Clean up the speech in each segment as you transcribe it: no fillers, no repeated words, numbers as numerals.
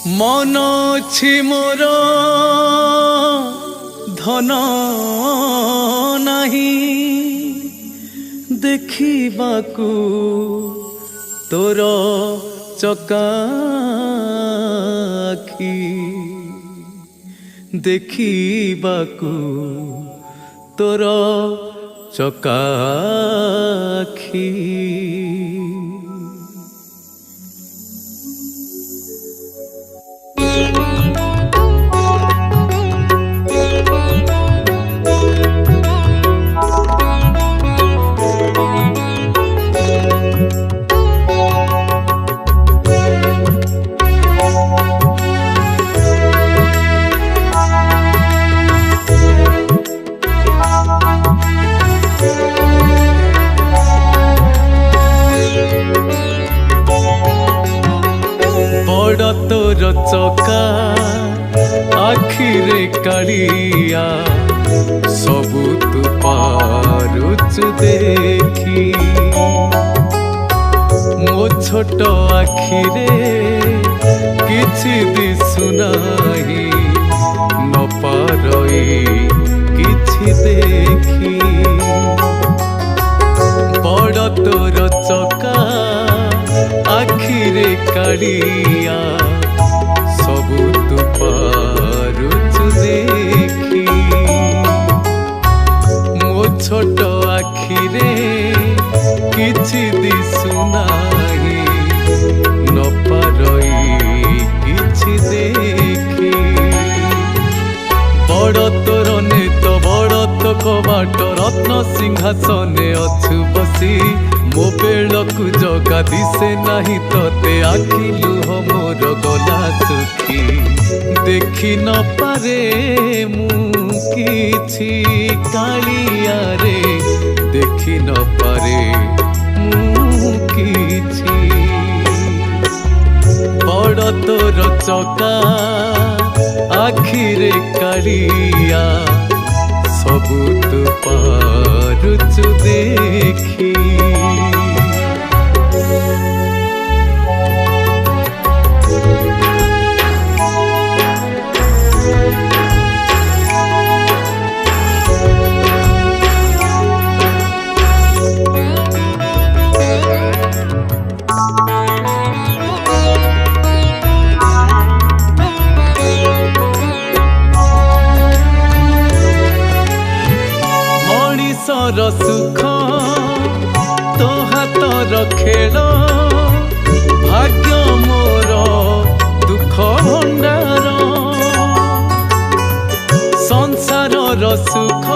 मन अछि मोर धन नाही देखिबाकू तोर चकाखी देखिबाकू तोर चकाखी। बड़ तोर चका आखिरे कालिया सबु तू पारुचु देखी मो छोट आखिरे किछि दिसु नाही न पारई किछि देखी। बड़ तोर चका आखिरे कालिया सबु तू पारुचु देखी मो छोट आखिरे किछि दिसु नाही न पारई किछि देखी। बड़ तोर नेत बड़ तो कबाट रत्न सिंहासने अछु बसी मो बेलकु जगा दिसे नाही तोते आखि लुह मोर गला सुखी देखि न पारे मु किछि कालिया रे देखि न पारे मु किछि। बड़ तोर चका आखिरे कालिया सबु तू पारुचु देखी। मनीषर सुख तो हाथर खेल भाग्य मोर दुख भंडार संसारर सुख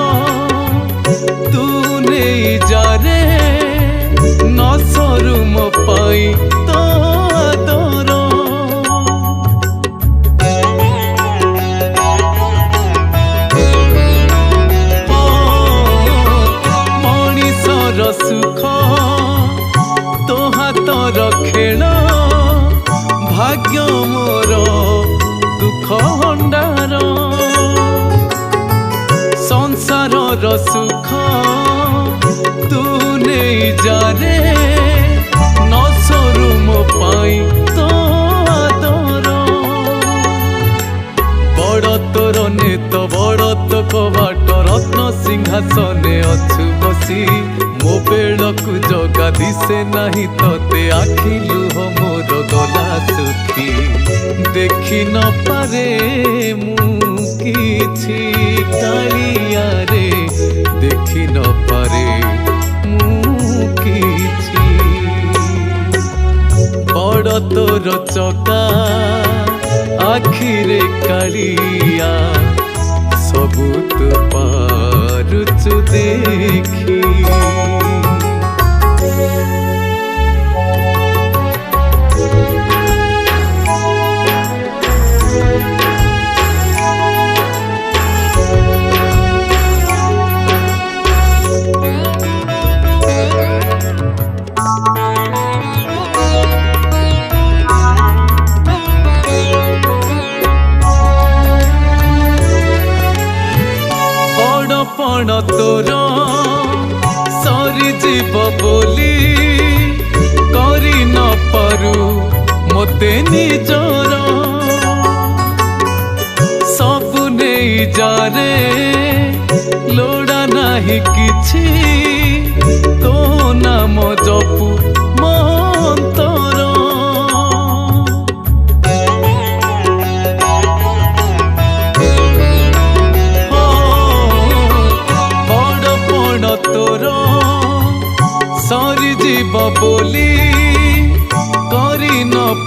तू नहीं जारे न सरू मो पाई तो आदर। सुख तो हाथर खेल भाग्य मोर दुख भंडार संसारर सुख तू नहीं जारे न सरू मो पाई तो आदर। बड़ तोर नेत बड़ तो कबाट रत्न सिंहासने अछु बसी मो बेलकु जगा दिसे नाही तोते आखि लुह मोर गला सुखी देखि न पारे मु किछि कालिया रे देखि न पारे मु किछि। बड़ तोर चका आखिरे कालिया सबु तू पारुचु देखी। पण तोर सरी जीव बोली करी न पारू मते निजर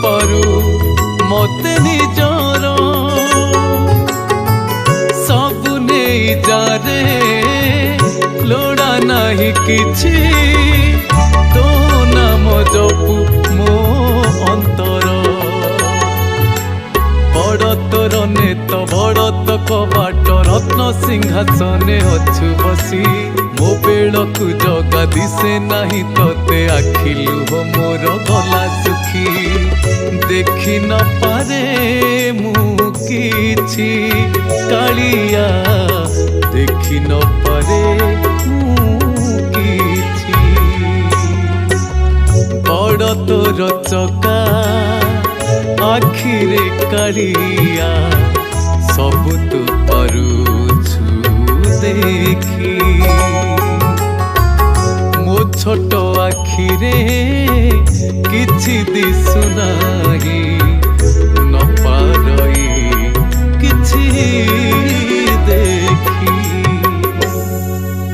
पारू मते निजर सब नहीं जारे लोड़ा नहीं किछि तो नाम जपू मो अंतर बड़ तोर नेत बड़ तो कबाट रत्न सिंहासने अछु बसी मो बेलकु जगा दिसे नहीं तोते आखिलु हो मोर गला सुखी देखि न पारे मु किछि कालिया देखि न पारे मु किछि बड़ तोर चका आखिरे कालिया सब तू पारुछु देखी मो छोट आखिरे किछि दिसुना